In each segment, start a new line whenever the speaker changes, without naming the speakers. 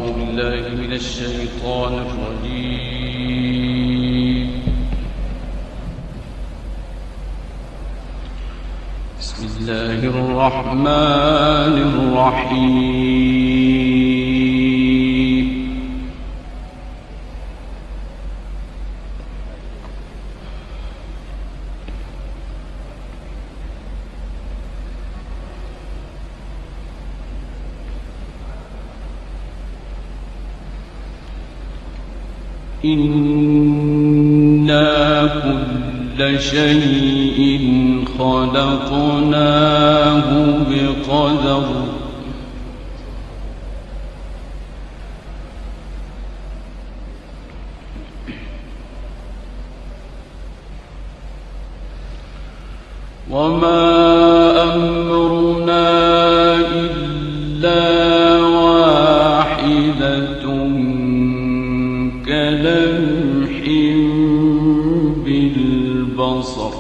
أعوذ بالله من الشيطان الرجيم. بسم الله الرحمن الرحيم. إنا كل شيء خلقناه بقدر وما أمرنا إلا واحدة كلمح بالبصر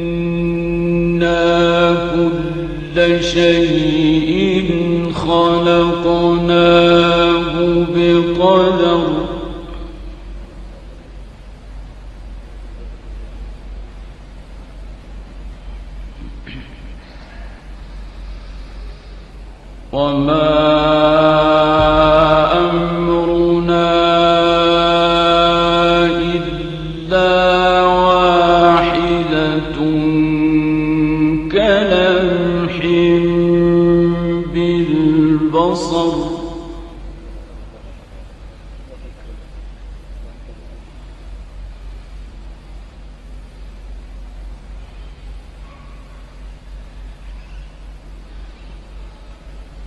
إنا كل شيء خلقناه بقدر وما أمرنا إلا واحدة كلمح بالبصر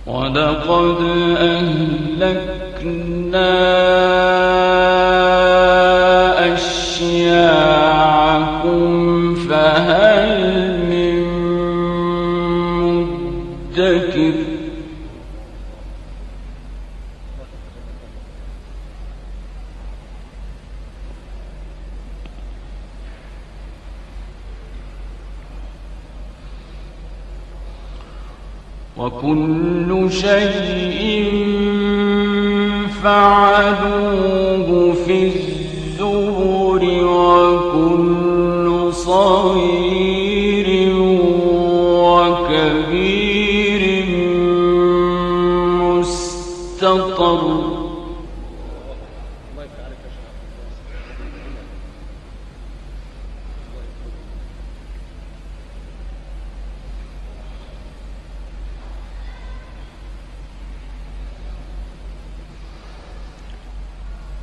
ولقد أهلكنا أشياعكم فهل من مدكر وكل شيء فعلوه في الزبر وكل صغير وكبير مستطر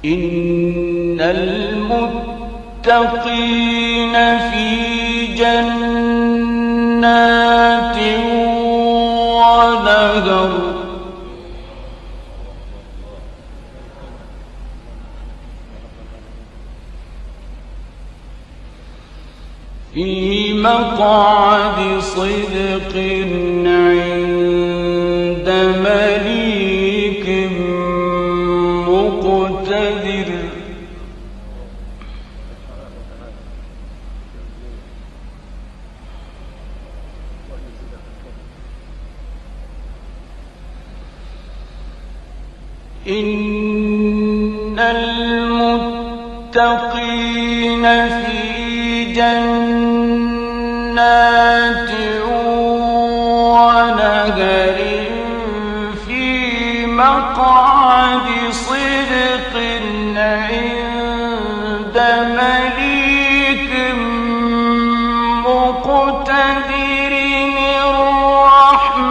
إن المتقين في جنات ونهر في مقعد صدق عند مليك مقتدر إن المتقين في جنات ونهر في مقعد صدق عند مليك مقتدر الرحمن.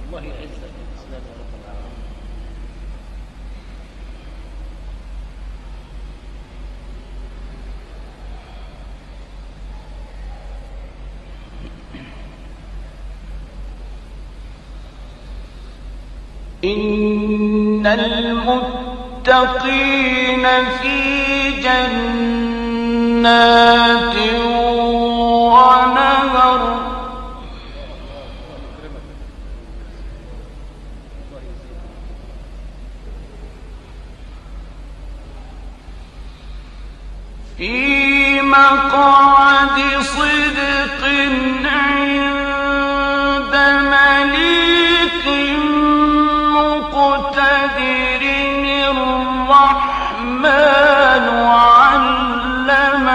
الله يعزك الإسلام يا رب العالمين. إن المتقين في جنات جنات ونهر في مقعد صدق عند مليك مقتدر الرحمن علم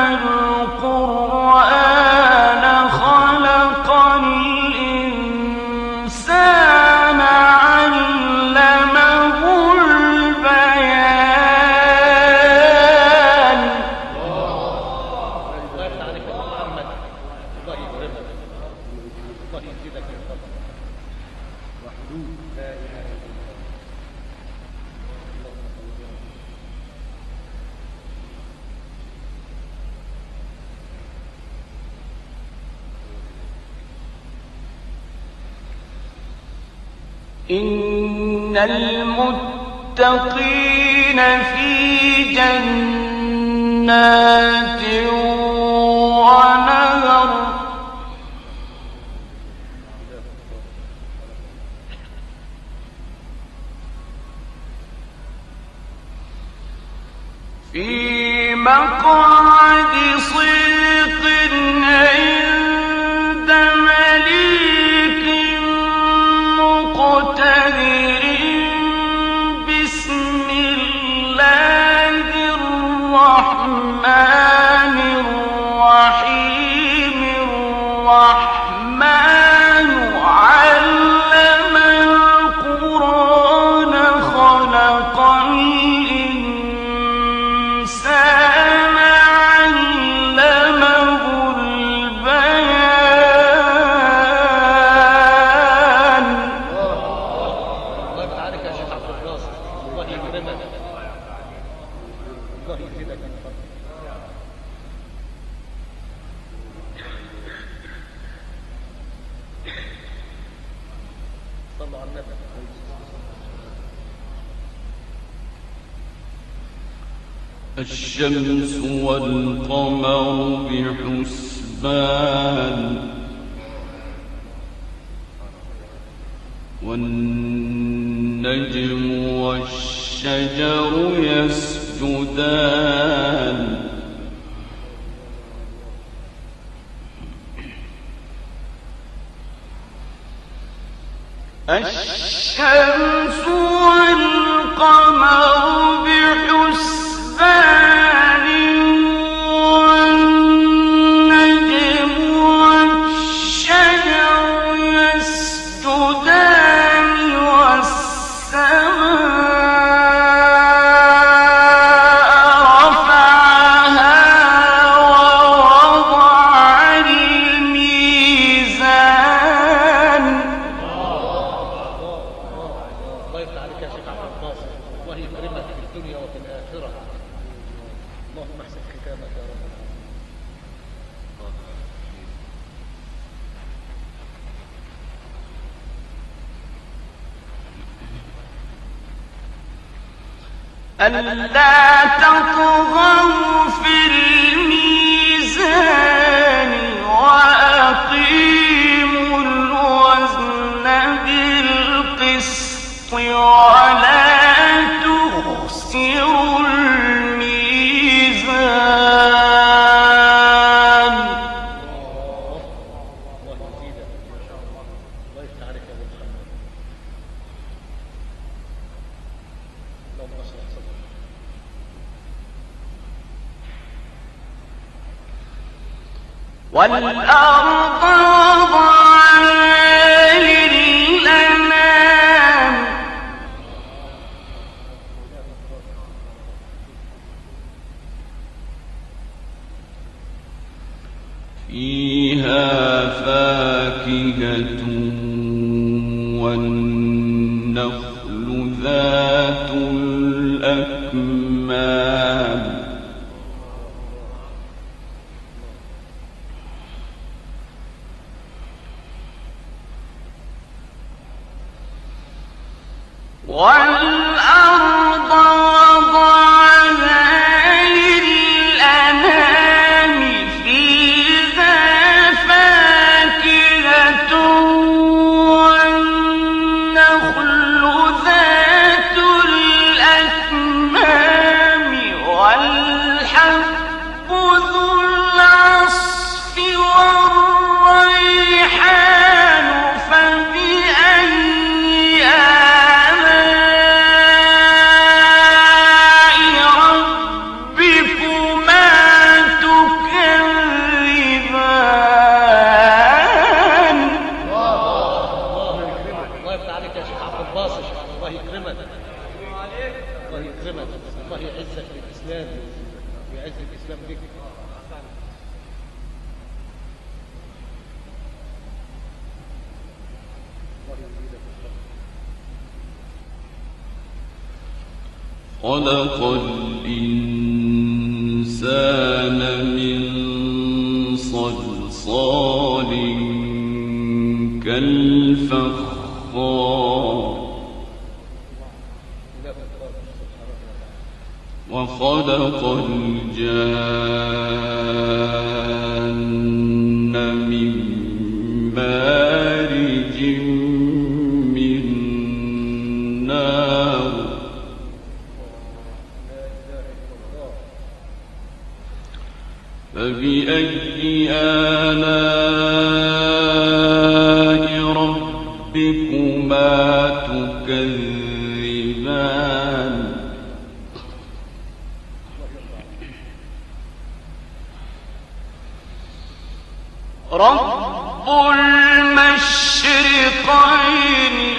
القرآن خلق الإنسان علمه البيان.
الله يفتح عليك يا محمد، الله يكرمك، الله يزيدك من فضلك. وحدود لا اله الا الله.
إن المتقين في جنات ونهر في مقعد صدق عند مليك مقتدر بسم الله الرحمن الرحيم الرحمن علم القرآن خلق الإنسان علمه البيان.
الله يفتح عليك يا شيخ عبد الناصر، الله يكرمك، الله يزيدك من فضلك. صلوا على النبي.
الشمس والقمر بحسبان والنجم والشجر يسجدان الشمس والقمر بحسبان والنجم والشجر يسجدان والسماء رفعها ووضع الميزان.
الله يفتح عليك يا شيخ عبد الناصر، الله يكرمك في الدنيا وفي الآخرة. اللهم احسن ختامك يا رب.
ألا تطغوا في الميزان وأقيموا الوزن بالقسط ولا تخسروا الميزان.
الله يزيدك ما شاء الله، الله يفتح عليك يا ابو محمد. اللهم اشرح صدرك.
والأرض وضعها للأنام فيها فاكهة والنخل ذات الأكمام والأرض وضعها للأنام
الله يكرمك، الله يعزك بالإسلام ويعز الإسلام بك.
خلق الإنسان من صلصال كالفخار وخلق الجان من مارج من نار فبأي آلاء ربكما تكذبان رب المشرقين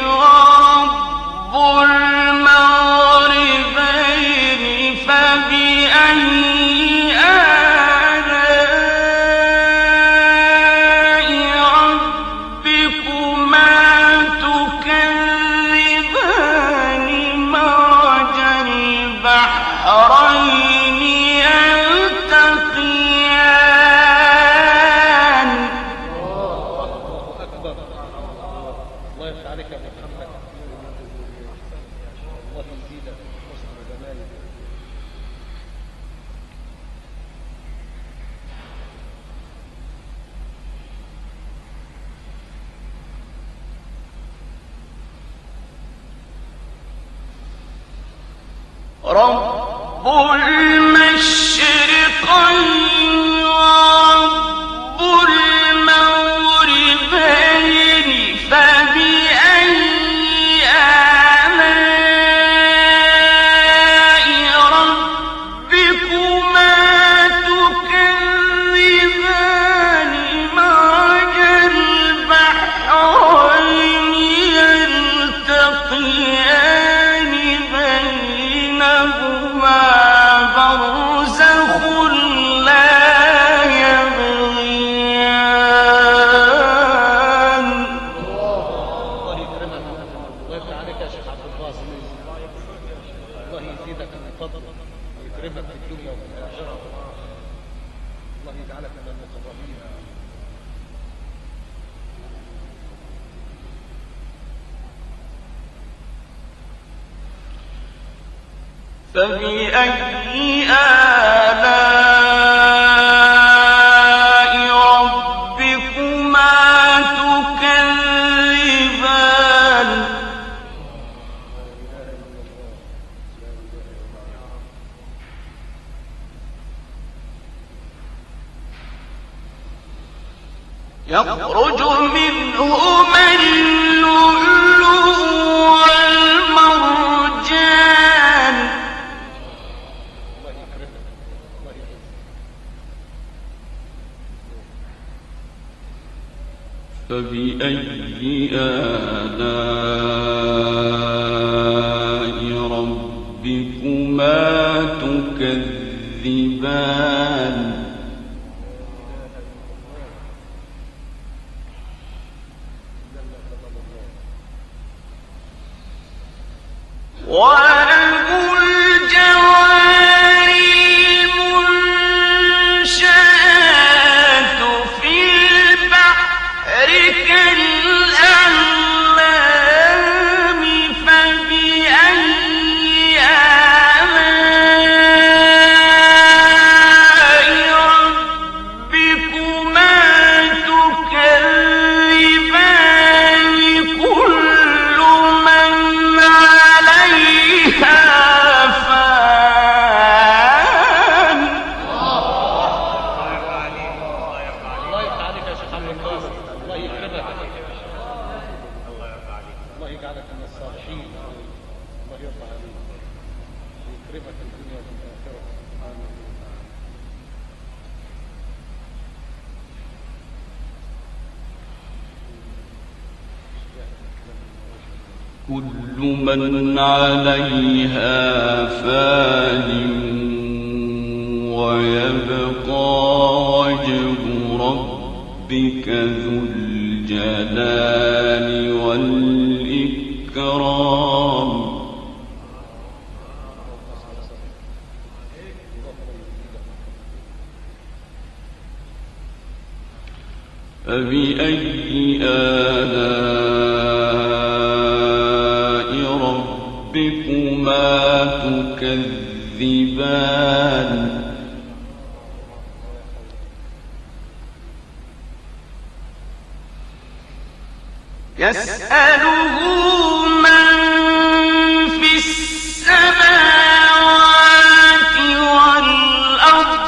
ورب المغربين فبأي آلاء ربكما تكذبان مرج البحرين يلتقيان.
الله أكبر. الله يفتح عليك يا محمد، الله يزيدك حسن وجمالك.
رب المشرقين ورب المغربين فبأي آلاء ربكما تكذبان مرج البحرين يلتقيان بينهما برزخ لا يبغيان.
الله يكرمك، الله يفتح عليك يا شيخ عبد الباسط، الله يزيدك من فضله ويكرمك في الدنيا وفي الآخرة، الله يجعلك من المقربين.
فبأي آلاء ربكما تكذبان يخرج منهما اللؤلؤ والمرجان
الله يكرمك، الله يعزك.
فبأي آلاء ربكما تكذبان وله الجوار المنشآت في البحر كالأعلام فبأي آلاء ربكما تكذبان كل من عليها فان.
الله يفتح عليك يا شيخ عبد الباسط، الله يكرمك، الله يجعلك من الصالحين، الله يرضى عليك ويكرمك في الدنيا وفي الآخرة. آمين.
كل من عليها فان ويبقى وجه ربك ذو الجلال والإكرام فبأي آلاء ربكما تكذبان
يسأله من في السماوات والأرض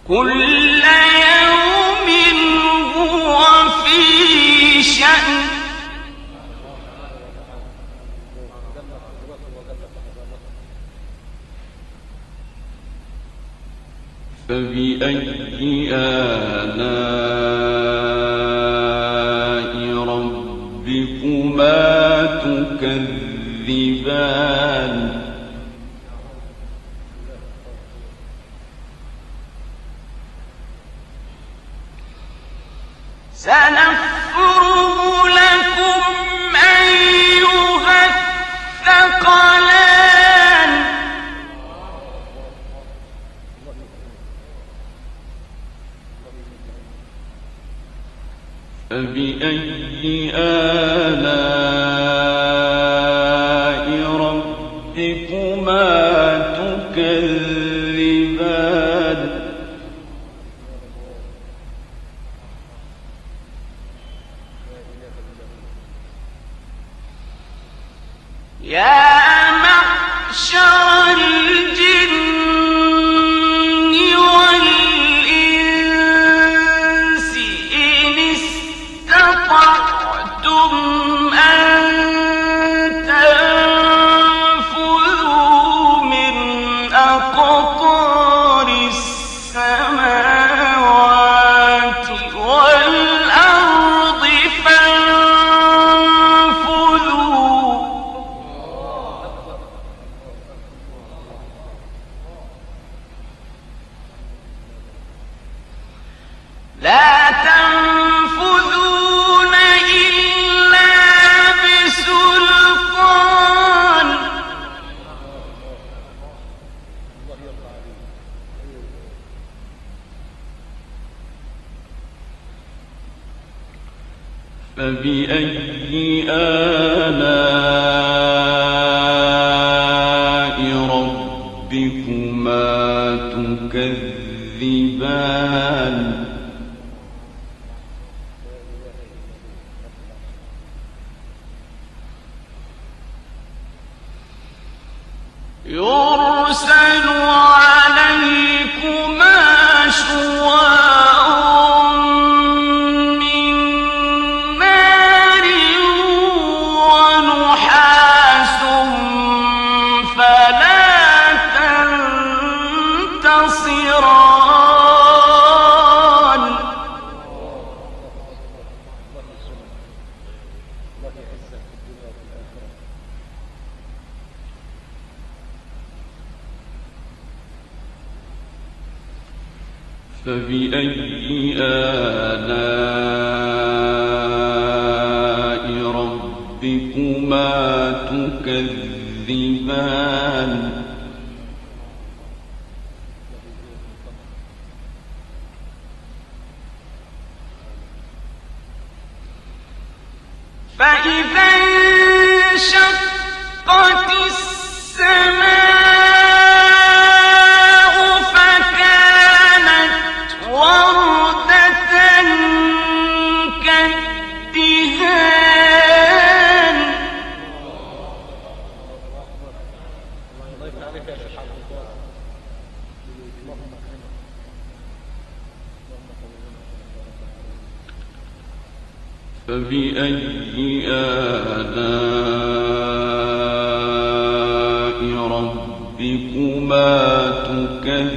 كل يوم هو في شأن
فبأي آلاء ربكما تكذبان
سنفرغ لكم أيها الثقلان
فبأي آلاء ربكما تكذبان
يا معشر الجن والإنس إن استطعتم أن تنفذوا من أقطار السماوات والأرض فانفذوا لا تنفذون إلا بسلطان
فبأي آلاء ربكما تكذبان
يرسل عليكما شواظ من نار ونحاس فلا تنتصران
فبأي آلاء ربكما تكذبان
فإذا انشقت السماء فكانت وردة كالدهان
فبأي آلاء ربكما تكذبان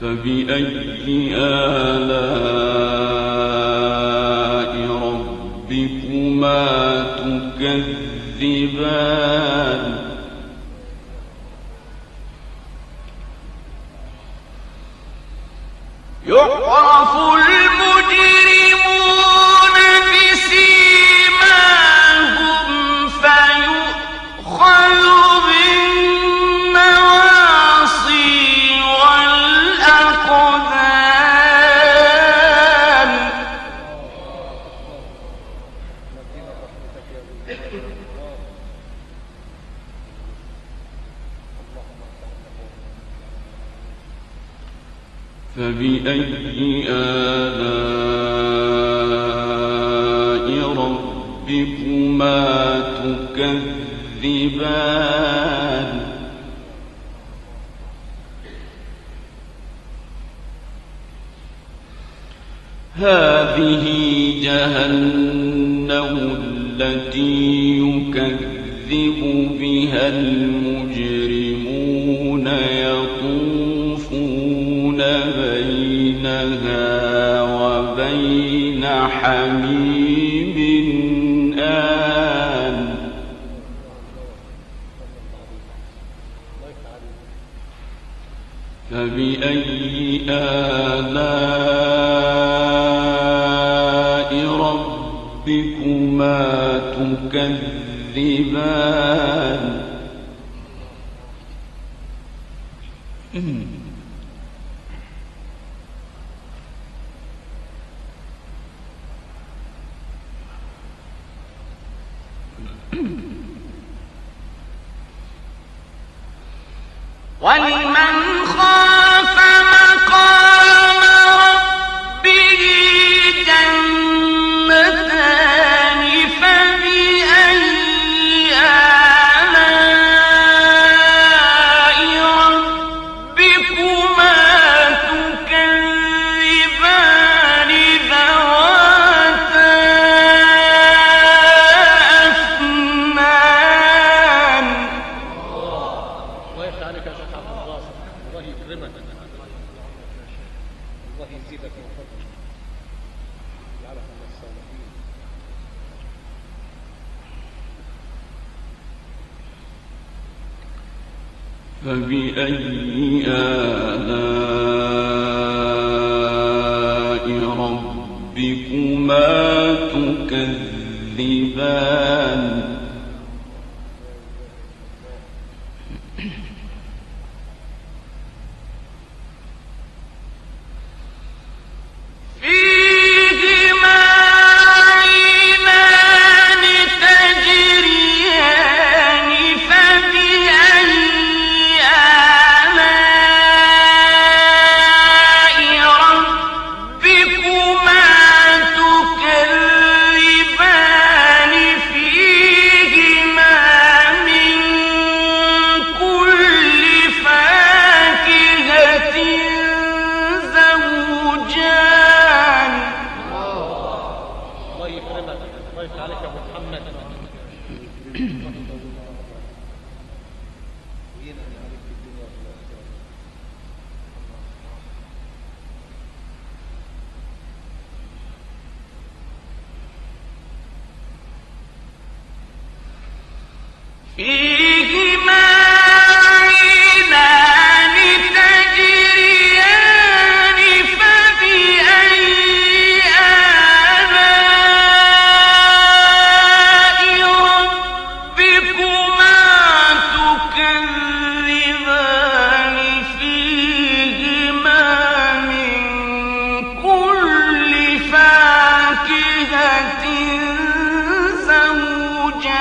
فبأي آلاء ربكما تكذبان
يعرف المجرمون بسيماهم فيؤخذ بالنواصي والأقدام
فبأي آلاء ربكما تكذبان هذه جهنم التي يكذب بها المجرمون يطوفون بينها وبين حميم آن فبأي آلاء ربكما تكذبان
ولمن خاف مقام ربه جنتان فبأي آلاء ربكما تكذبان ذواتا أفنان
الله يفتح عليك يا شيخ عبد الباسط، الله يكرمك، الله يزيدك من فضله، يجعلك من الصالحين.
فبأي آلاء ربكما تكذبان
فيهما عينان تجريان فبأي آلاء ربكما تكذبان فيهما من كل فاكهة زوجان
الله يكرمك، الله يفتح عليك يا ابو محمد. وينعم عليك في الدنيا وفي الآخرة.
فيهما عينان تجريان فبأي آلاء ربكما تكذبان فيهما من كل فاكهة زوجان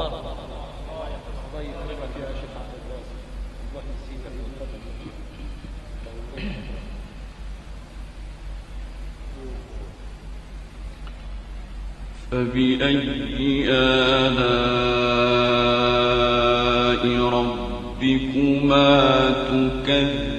أكبر. الله يكرمك يا شيخ عبد الباسط، الله يزيدك من فضله.
فبأي آلاء ربكما تكذبان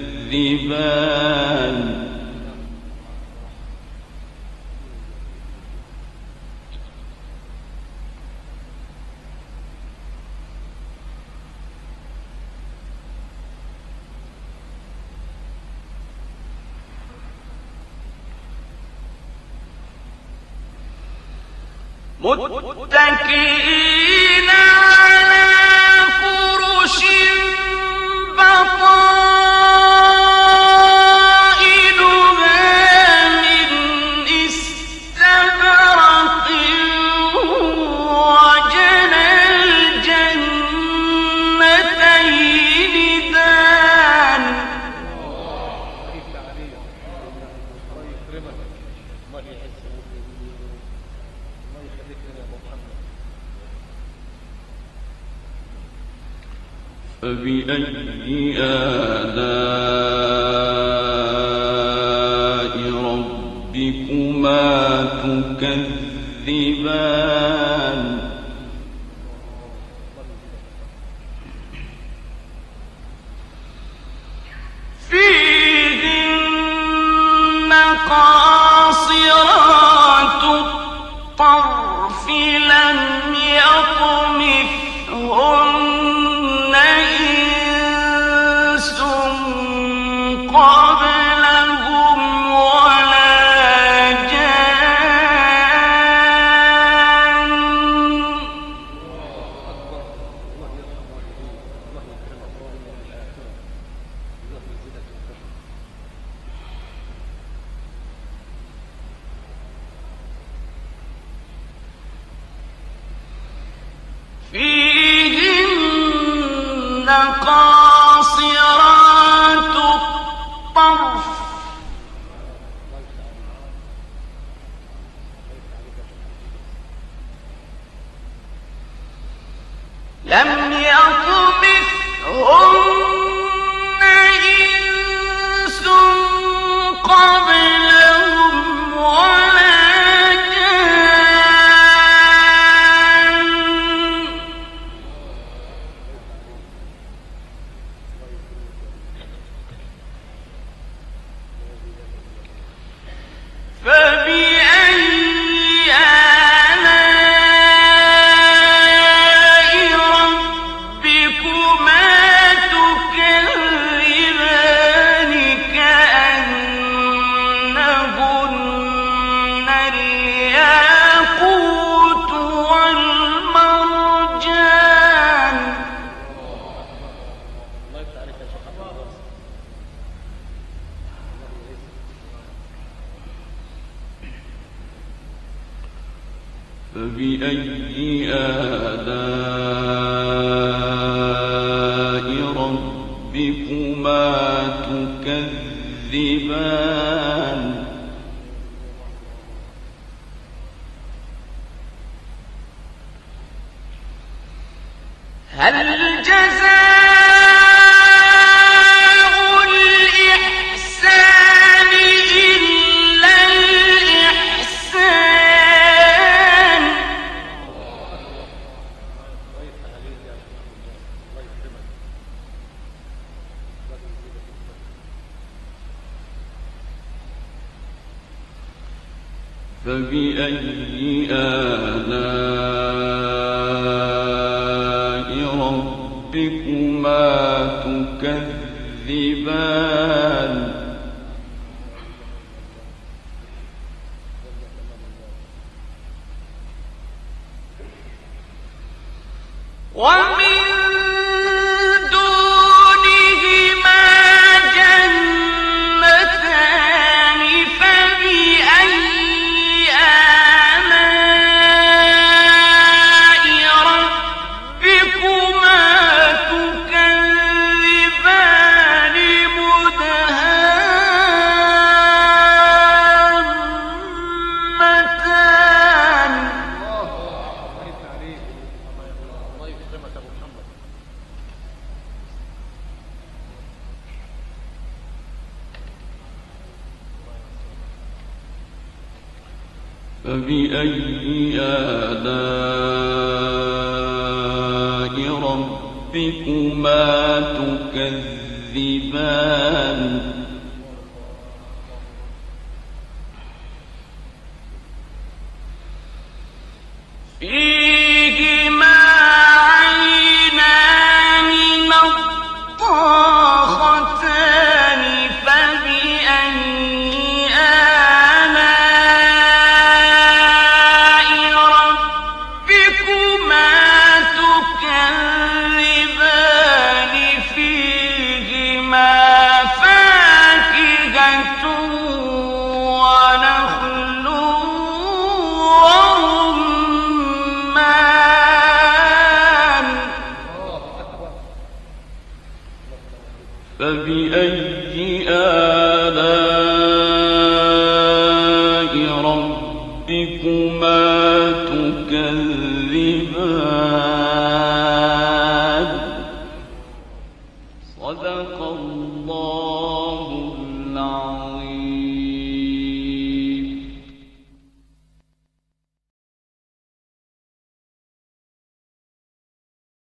متكئين على فرش بطائنها من استبرق وجنى الجنتين دان.
فبأي آلاء ربكما تكذبان
فيهن قاصرات الطرف لم يطمثهن إنس قبلهم ولا جان. فيهن قاصرات الطرف لم يطمثهن إنس قبلهم ولا جان. فبأي آلاء ربكما تكذبان كأنهن الياقوت والمرجان.
فبأي آلاء ربكما تكذبان
هل جزاء الإحسان إلا الإحسان.
فبأي آلاء ربكما تكذبان
ومن دونهما جنتان فبأي آلاء ربكما تكذبان مدهامتان.
الله يكرمك ابو محمد.
فبأي آلاء ربكما تكذبان
فيهما عينان نضاختان فبأي آلاء ربكما تكذبان فيهما فاكهة ونخل ورمان
فبأي آلاء ربكما تكذبان صدق الله